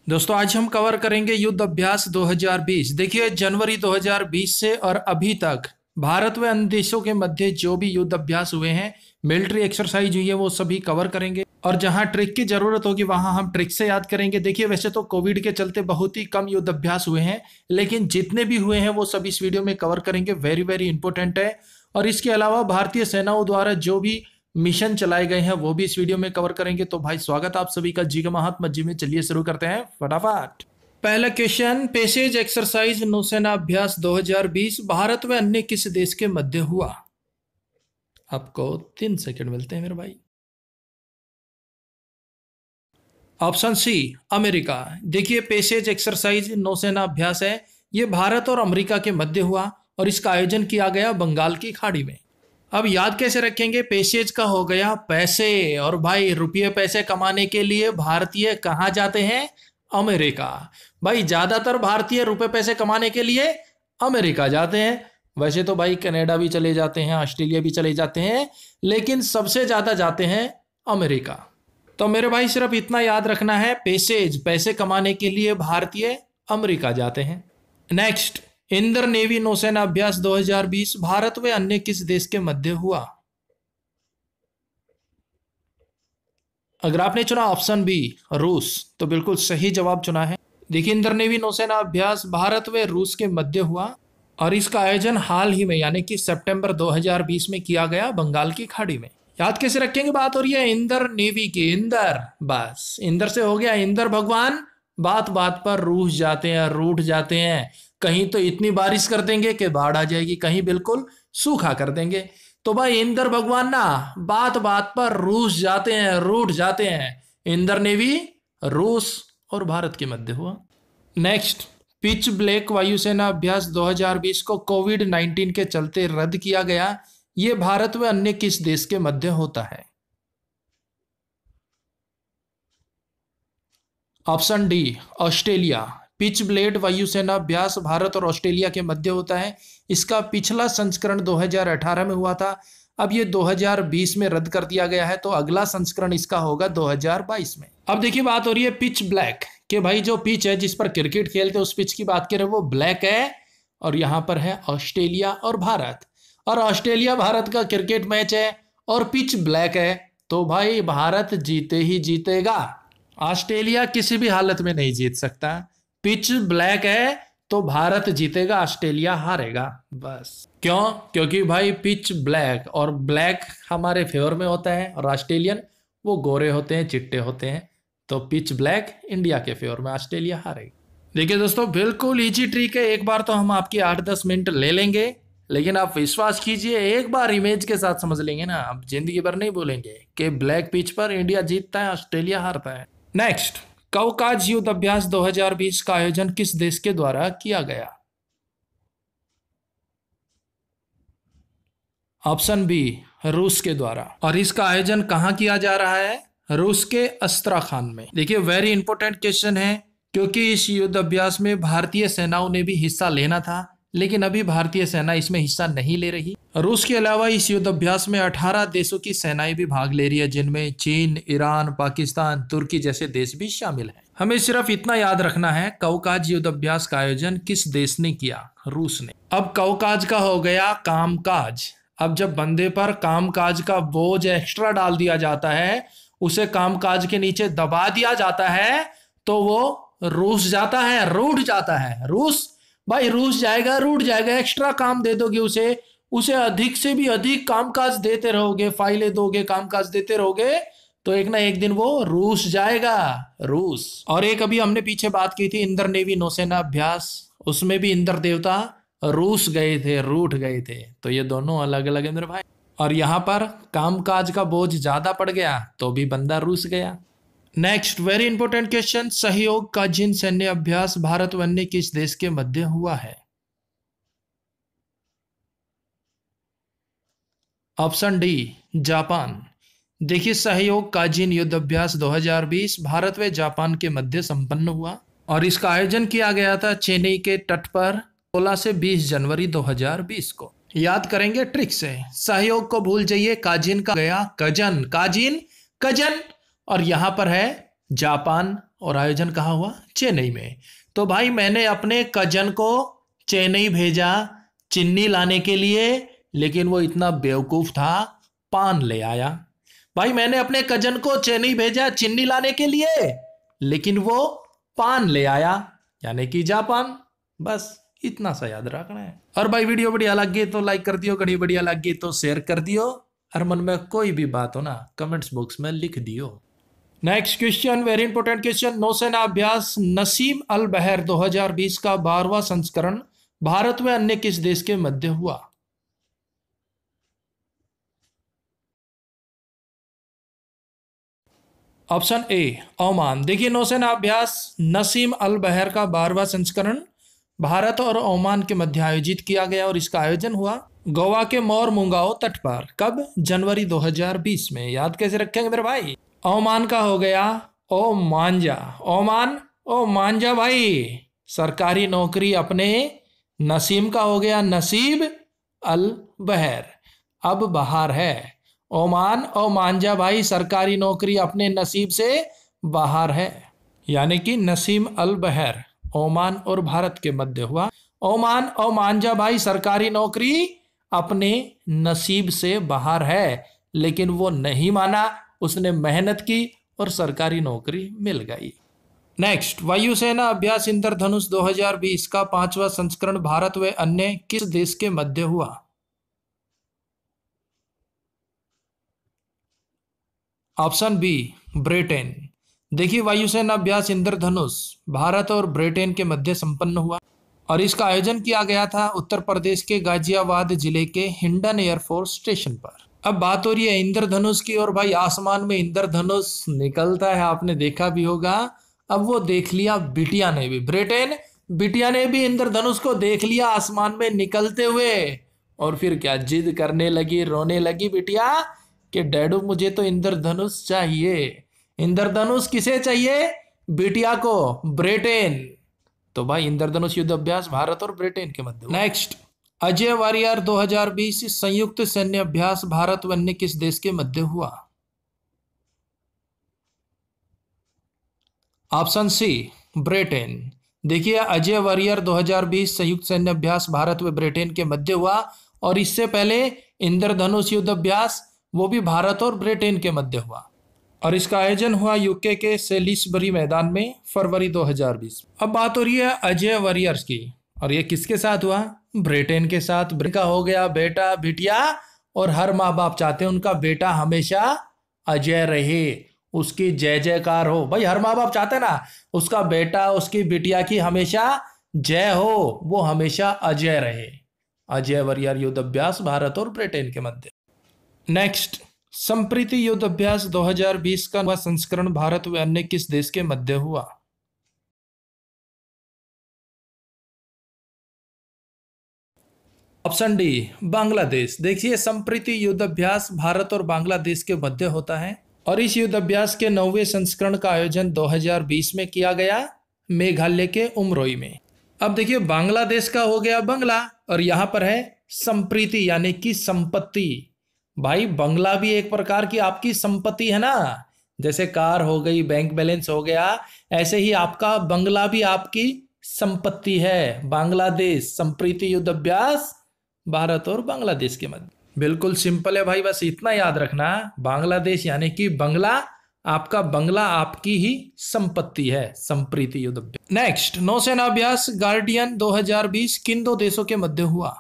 दोस्तों आज हम कवर करेंगे युद्ध अभ्यास 2020। देखिए जनवरी 2020 से और अभी तक भारत व अन्य देशों के मध्य जो भी युद्ध अभ्यास हुए हैं, मिलिट्री एक्सरसाइज हुई है, वो सभी कवर करेंगे। और जहां ट्रिक की जरूरत होगी वहां हम ट्रिक से याद करेंगे। देखिए वैसे तो कोविड के चलते बहुत ही कम युद्ध अभ्यास हुए हैं, लेकिन जितने भी हुए हैं वो सब इस वीडियो में कवर करेंगे। वेरी वेरी इंपॉर्टेंट है। और इसके अलावा भारतीय सेनाओं द्वारा जो भी मिशन चलाए गए हैं वो भी इस वीडियो में कवर करेंगे। तो भाई स्वागत आप सभी का जी के महात्मा जी में। चलिए शुरू करते हैं फटाफट। पहला क्वेश्चन, पैसेज एक्सरसाइज नौसेना अभ्यास 2020 भारत व अन्य किस देश के मध्य हुआ? आपको 3 सेकंड मिलते हैं मेरे भाई। Option C America. देखिए पैसेज एक्सरसाइज नौसेना अभ्यास है, ये भारत और अमेरिका के मध्य हुआ और इसका आयोजन किया गया बंगाल की खाड़ी में। अब याद कैसे रखेंगे? पैसेज का हो गया पैसे, और भाई रुपये पैसे कमाने के लिए भारतीय कहाँ जाते हैं? अमेरिका। भाई ज्यादातर भारतीय रुपए पैसे कमाने के लिए अमेरिका जाते हैं। वैसे तो भाई कनाडा भी चले जाते हैं, ऑस्ट्रेलिया भी चले जाते हैं, लेकिन सबसे ज्यादा जाते हैं अमेरिका। तो मेरे भाई सिर्फ इतना याद रखना है, पैसेज पैसे कमाने के लिए भारतीय अमेरिका जाते हैं। नेक्स्ट, इंद्र नेवी नौसेना अभ्यास 2020 भारत व अन्य किस देश के मध्य हुआ? अगर आपने चुना ऑप्शन बी रूस, तो बिल्कुल सही जवाब चुना है। देखिए इंद्र नेवी नौसेना अभ्यास भारत व रूस के मध्य हुआ और इसका आयोजन हाल ही में यानी कि सितंबर 2020 में किया गया बंगाल की खाड़ी में। याद कैसे रखेंगे? बात हो रही है इंद्र नेवी की। इंद्र, बस इंद्र से हो गया इंद्र भगवान। बात बात पर रूठ जाते हैं, रूठ जाते हैं। कहीं तो इतनी बारिश कर देंगे कि बाढ़ आ जाएगी, कहीं बिल्कुल सूखा कर देंगे। तो भाई इंद्र भगवान ना बात बात पर रूठ जाते हैं, रूठ जाते हैं। इंद्र नेवी रूस और भारत के मध्य हुआ। नेक्स्ट, पिच ब्लैक वायुसेना अभ्यास 2020 को कोविड-19 के चलते रद्द किया गया, यह भारत व अन्य किस देश के मध्य होता है? Option D Australia. Pitch blade वायुसेना अभ्यास भारत और ऑस्ट्रेलिया के मध्य होता है। इसका पिछला संस्करण 2018 में हुआ था, अब ये 2020 में रद्द कर दिया गया है, तो अगला संस्करण इसका होगा 2022 में। अब देखिए बात हो रही है पिच ब्लैक कि भाई जो पिच है जिस पर क्रिकेट खेलते हैं उस पिच की बात करें वो ब्लैक है, और यहाँ पर है ऑस्ट्रेलिया और भारत। और ऑस्ट्रेलिया भारत का क्रिकेट मैच है और पिच ब्लैक है, तो भाई भारत जीते ही जीतेगा। ऑस्ट्रेलिया किसी भी हालत में नहीं जीत सकता। पिच ब्लैक है तो भारत जीतेगा, ऑस्ट्रेलिया हारेगा। बस क्यों? क्योंकि भाई पिच ब्लैक और ब्लैक हमारे फेवर में होता है, और ऑस्ट्रेलियन वो गोरे होते हैं, चिट्टे होते हैं। तो पिच ब्लैक इंडिया के फेवर में, ऑस्ट्रेलिया हारेगा। देखिए दोस्तों बिल्कुल इजी ट्रिक है, एक बार तो हम आपके 8-10 मिनट ले लेंगे, लेकिन आप विश्वास कीजिए एक बार इमेज के साथ समझ लेंगे ना, आप जिंदगी भर नहीं बोलेंगे कि ब्लैक पिच पर इंडिया जीतता है, ऑस्ट्रेलिया हारता है। नेक्स्ट, कवकाज युद्ध अभ्यास 2020 का आयोजन किस देश के द्वारा किया गया? ऑप्शन बी रूस के द्वारा। और इसका आयोजन कहां किया जा रहा है? रूस के अस्त्राखान में। देखिए वेरी इंपॉर्टेंट क्वेश्चन है, क्योंकि इस युद्ध अभ्यास में भारतीय सेनाओं ने भी हिस्सा लेना था, लेकिन अभी भारतीय सेना इसमें हिस्सा नहीं ले रही। रूस के अलावा इस युद्ध अभ्यास में 18 देशों की सेनाएं भी भाग ले रही है, जिनमें चीन, ईरान, पाकिस्तान, तुर्की जैसे देश भी शामिल हैं। हमें सिर्फ इतना याद रखना है, कवकाज युद्ध अभ्यास का आयोजन किस देश ने किया? रूस ने। अब कवकाज का हो गया कामकाज। अब जब बंदे पर कामकाज का बोझ एक्स्ट्रा डाल दिया जाता है, उसे कामकाज के नीचे दबा दिया जाता है, तो वो रूस जाता है, रूठ जाता है। रूस भाई रूस जाएगा, रूठ जाएगा। एक्स्ट्रा काम दे दोगे उसे अधिक से भी अधिक कामकाज देते रहोगे, फाइलें दोगे, कामकाज देते रहोगे, तो एक ना एक दिन वो रूस जाएगा, रूस। और एक अभी हमने पीछे बात की थी इंद्र नेवी नौसेना अभ्यास, उसमें भी इंद्र देवता रूस गए थे, रूठ गए थे। तो ये दोनों अलग अलग है मेरे भाई। और यहां पर कामकाज का बोझ ज्यादा पड़ गया तो भी बंदा रूस गया। नेक्स्ट, वेरी इंपॉर्टेंट क्वेश्चन, सहयोग का जिन सैन्य अभ्यास भारत व अन्य किस देश के मध्य हुआ है? Option D Japan. देखिए सहयोग का जिन युद्ध अभ्यास 2020 भारत व जापान के मध्य संपन्न हुआ, और इसका आयोजन किया गया था चेन्नई के तट पर 16 से 20 जनवरी 2020 को। याद करेंगे ट्रिक से, सहयोग को भूल जाइए, काजिन का गया कजन, काजिन कजन, और यहां पर है जापान और आयोजन कहाँ हुआ? चेन्नई में। तो भाई मैंने अपने कजन को चेन्नई भेजा चीनी लाने के लिए, लेकिन वो इतना बेवकूफ था, पान ले आया। भाई मैंने अपने कजन को चेन्नई भेजा चीनी लाने के लिए, लेकिन वो पान ले आया, यानी कि जापान। बस इतना सा याद रखना है। और भाई वीडियो बढ़िया लगी तो लाइक कर दियो, घड़ी बढ़िया लगी तो शेयर कर दियो, और मन में कोई भी बात हो ना कमेंट्स बॉक्स में लिख दियो। Next question, very important question. नौसेना अभ्यास नसीम अल बहर 2020 का 12वां संस्करण भारत व अन्य किस देश के मध्य हुआ? Option A Oman. देखिए नौसेना अभ्यास नसीम अल बहर का 12वां संस्करण भारत और ओमान के मध्य आयोजित किया गया, और इसका आयोजन हुआ गोवा के मोर मुंगाओ तट पर। कब? जनवरी 2020 में। याद कैसे रखेंगे मेरे भाई? ओमान का हो गया ओ मांझा, ओमान ओ मांझा भाई। सरकारी नौकरी अपने नसीम का हो गया नसीब अल बहर, अब बाहर है। ओमान और मांझा भाई सरकारी नौकरी अपने नसीब से बाहर है, यानी कि नसीम अल बहर ओमान और भारत के मध्य हुआ। ओमान और मांझा भाई सरकारी नौकरी अपने नसीब से बाहर है, लेकिन वो नहीं माना, उसने मेहनत की और सरकारी नौकरी मिल गई। नेक्स्ट, वायुसेना अभ्यास इंद्रधनुष 2020 का 5वां संस्करण भारत व अन्य किस देश के मध्य हुआ? Option B Britain. देखिए वायुसेना अभ्यास इंद्रधनुष भारत और ब्रिटेन के मध्य संपन्न हुआ, और इसका आयोजन किया गया था उत्तर प्रदेश के गाजियाबाद जिले के हिंडन एयरफोर्स स्टेशन पर। अब बात हो रही है इंद्रधनुष की, और भाई आसमान में इंद्रधनुष निकलता है, आपने देखा भी होगा। अब वो देख लिया बिटिया ने भी, ब्रिटेन बिटिया ने भी इंद्रधनुष को देख लिया आसमान में निकलते हुए, और फिर क्या जिद करने लगी, रोने लगी बिटिया कि डैडू मुझे तो इंद्रधनुष चाहिए। इंद्रधनुष किसे चाहिए? बिटिया को, ब्रिटेन। तो भाई इंद्रधनुष युद्ध अभ्यास भारत और ब्रिटेन के मध्य। नेक्स्ट, अजय वारियर 2020 संयुक्त सैन्य अभ्यास भारत व अन्य किस देश के मध्य हुआ? Option C Britain. देखिए अजय वारियर 2020 संयुक्त सैन्य अभ्यास भारत व ब्रिटेन के मध्य हुआ, और इससे पहले इंद्रधनुष युद्ध अभ्यास वो भी भारत और ब्रिटेन के मध्य हुआ, और इसका आयोजन हुआ यूके के सेलिसबरी मैदान में फरवरी 2020। अब बात हो रही है अजय वारियर्स की, और ये किसके साथ हुआ? ब्रिटेन के साथ। ब्रिटेन का हो गया बेटा बिटिया, और हर माँ बाप चाहते हैं उनका बेटा हमेशा अजय रहे, उसकी जय जयकार हो। भाई हर माँ बाप चाहते हैं ना उसका बेटा उसकी बिटिया की हमेशा जय हो, वो हमेशा अजय रहे। अजय वारियर युद्ध अभ्यास भारत और ब्रिटेन के मध्य। नेक्स्ट, संप्रीति युद्ध अभ्यास 2020 का संस्करण भारत व अन्य किस देश के मध्य हुआ? Option D Bangladesh. देखिए संप्रीति युद्ध अभ्यास भारत और बांग्लादेश के मध्य होता है, और इस युद्ध अभ्यास के 9वें संस्करण का आयोजन 2020 में किया गया मेघालय के उमरोई में। अब देखिए बांग्लादेश का हो गया बंगला, और यहां पर है संप्रीति यानी कि संपत्ति। भाई बंगला भी एक प्रकार की आपकी संपत्ति है ना, जैसे कार हो गई, बैंक बैलेंस हो गया, ऐसे ही आपका बंगला भी आपकी संपत्ति है। बांग्लादेश संप्रीति युद्ध अभ्यास भारत और बांग्लादेश के मध्य। बिल्कुल सिंपल है भाई, बस इतना याद रखना, बांग्लादेश यानी कि बंगला, आपका बंगला आपकी ही संपत्ति है। संप्रीति युद्ध अभ्यास। नेक्स्ट, नौसेना अभ्यास गार्डियन 2020 किन दो देशों के मध्य हुआ?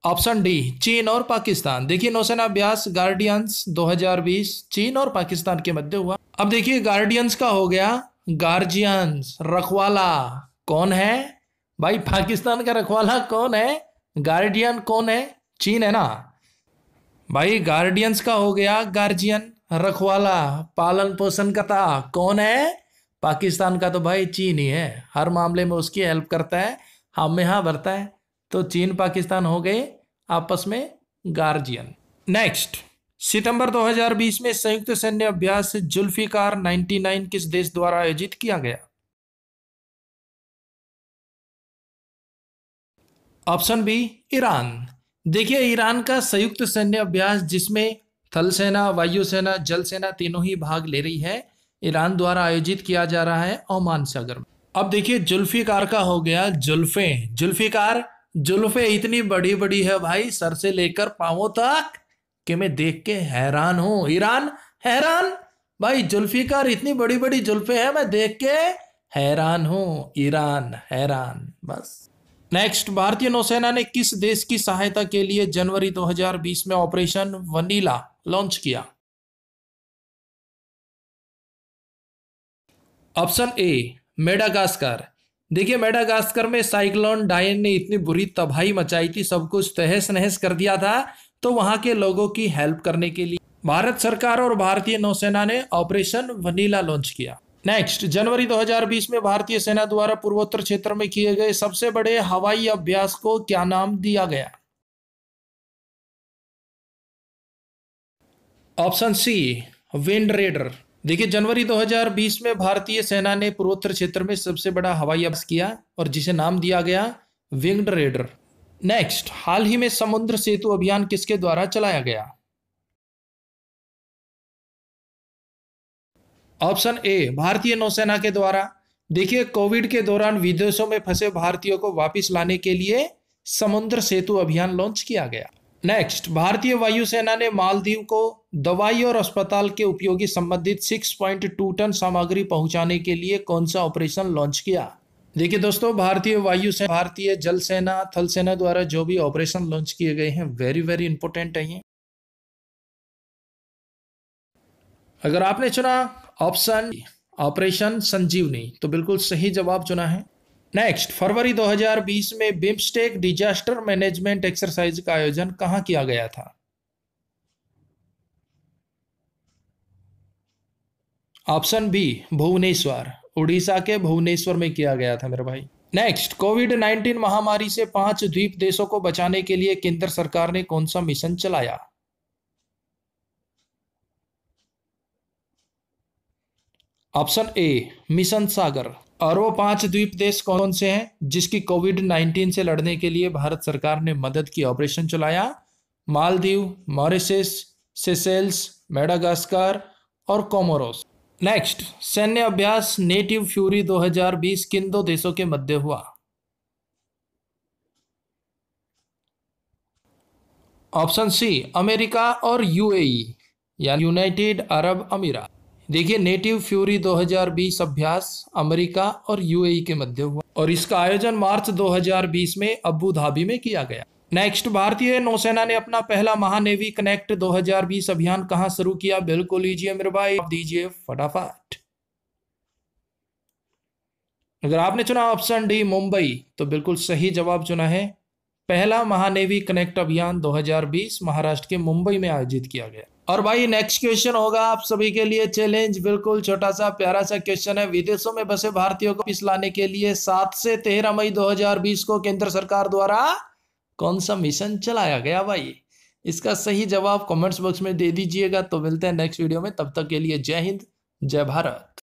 ऑप्शन डी चीन और पाकिस्तान। देखिए नौसेना अभ्यास गार्डियंस 2020 चीन और पाकिस्तान के मध्य हुआ। अब देखिए गार्डियंस का हो गया गार्जियंस, रखवाला। कौन है भाई? पाकिस्तान का रखवाला कौन है? गार्डियन कौन है? चीन है ना भाई। गार्डियंस का हो गया गार्जियन, रखवाला, पालन पोषण करता। कौन है? पाकिस्तान का तो भाई चीन ही है, हर मामले में उसकी हेल्प करता है, हम में हाँ भरता है। तो चीन पाकिस्तान हो गए आपस में गार्जियन। नेक्स्ट, सितंबर 2020 में संयुक्त सैन्य अभ्यास जुल्फिकार 99 किस देश द्वारा आयोजित किया गया? Option B Iran. देखिए ईरान का संयुक्त सैन्य अभ्यास जिसमें थल सेना, वायुसेना, जल सेना तीनों ही भाग ले रही है। ईरान द्वारा आयोजित किया जा रहा है ओमान सागर में। अब देखिए जुल्फिकार का हो गया जुल्फे। जुल्फिकार, जुल्फे इतनी बड़ी बड़ी है भाई, सर से लेकर पांवों तक, कि मैं देख के हैरान हूं। ईरान हैरान, भाई जुल्फिकार इतनी बड़ी बड़ी जुल्फे है, मैं देख के हैरान हूं। ईरान हैरान बस। नेक्स्ट, भारतीय नौसेना ने किस देश की सहायता के लिए जनवरी 2020 में ऑपरेशन वनीला लॉन्च किया? Option A Madagascar. देखिए मेडागास्कर में साइक्लोन डायन ने इतनी बुरी तबाही मचाई थी, सब कुछ तहस नहस कर दिया था, तो वहां के लोगों की हेल्प करने के लिए भारत सरकार और भारतीय नौसेना ने ऑपरेशन वनीला लॉन्च किया। नेक्स्ट, जनवरी 2020 में भारतीय सेना द्वारा पूर्वोत्तर क्षेत्र में किए गए सबसे बड़े हवाई अभ्यास को क्या नाम दिया गया? Option C wind raider. देखिए जनवरी 2020 में भारतीय सेना ने पूर्वोत्तर क्षेत्र में सबसे बड़ा हवाई अभ्यास किया और जिसे नाम दिया गया विंड रेडर। नेक्स्ट, हाल ही में समुद्र सेतु अभियान किसके द्वारा चलाया गया? ऑप्शन ए भारतीय नौसेना के द्वारा। देखिए कोविड के दौरान विदेशों में फंसे भारतीयों को वापस लाने के लिए समुद्र सेतु अभियान लॉन्च किया गया। नेक्स्ट, भारतीय वायुसेना ने मालदीव को दवाई और अस्पताल के उपयोगी संबंधित 6.2 टन सामग्री पहुंचाने के लिए कौन सा ऑपरेशन लॉन्च किया? देखिए दोस्तों, भारतीय वायुसेना, भारतीय जल सेना, थल सेना द्वारा जो भी ऑपरेशन लॉन्च किए गए हैं वेरी वेरी इंपॉर्टेंट है ये। अगर आपने चुना ऑप्शन ऑपरेशन संजीवनी तो बिल्कुल सही जवाब चुना है। नेक्स्ट, फरवरी 2020 में बिम्स्टेक डिजास्टर मैनेजमेंट एक्सरसाइज का आयोजन कहां किया गया था? ऑप्शन बी भुवनेश्वर, उड़ीसा के भुवनेश्वर में किया गया था मेरे भाई। नेक्स्ट, कोविड-19 महामारी से 5 द्वीप देशों को बचाने के लिए केंद्र सरकार ने कौन सा मिशन चलाया? ऑप्शन ए मिशन सागर। और वो 5 द्वीप देश कौन से हैं जिसकी कोविड-19 से लड़ने के लिए भारत सरकार ने मदद की, ऑपरेशन चलाया? मालदीव, मॉरिशस, सेशेल्स, मेडागास्कर और कोमोरोस। नेक्स्ट, सैन्य अभ्यास नेटिव फ्यूरी 2020 किन 2 देशों के मध्य हुआ? ऑप्शन सी अमेरिका और यूएई या यूनाइटेड अरब अमीरात। देखिए नेटिव फ्यूरी 2020 अभ्यास अमेरिका और यूएई के मध्य हुआ और इसका आयोजन मार्च 2020 में अबू धाबी में किया गया। नेक्स्ट, भारतीय नौसेना ने अपना पहला महानेवी कनेक्ट 2020 अभियान कहां शुरू किया? बिल्कुल लीजिए मेरे भाई, दीजिए फटाफट। अगर आपने चुना ऑप्शन डी मुंबई तो बिल्कुल सही जवाब चुना है। पहला महानेवी कनेक्ट अभियान 2020 महाराष्ट्र के मुंबई में आयोजित किया गया। और भाई नेक्स्ट क्वेश्चन होगा आप सभी के लिए चैलेंज, बिल्कुल छोटा सा प्यारा सा क्वेश्चन है। विदेशों में बसे भारतीयों को वापस लाने के लिए 7 से 13 मई 2020 को केंद्र सरकार द्वारा कौन सा मिशन चलाया गया भाई? इसका सही जवाब कमेंट्स बॉक्स में दे दीजिएगा। तो मिलते हैं नेक्स्ट वीडियो में, तब तक के लिए जय हिंद, जय भारत।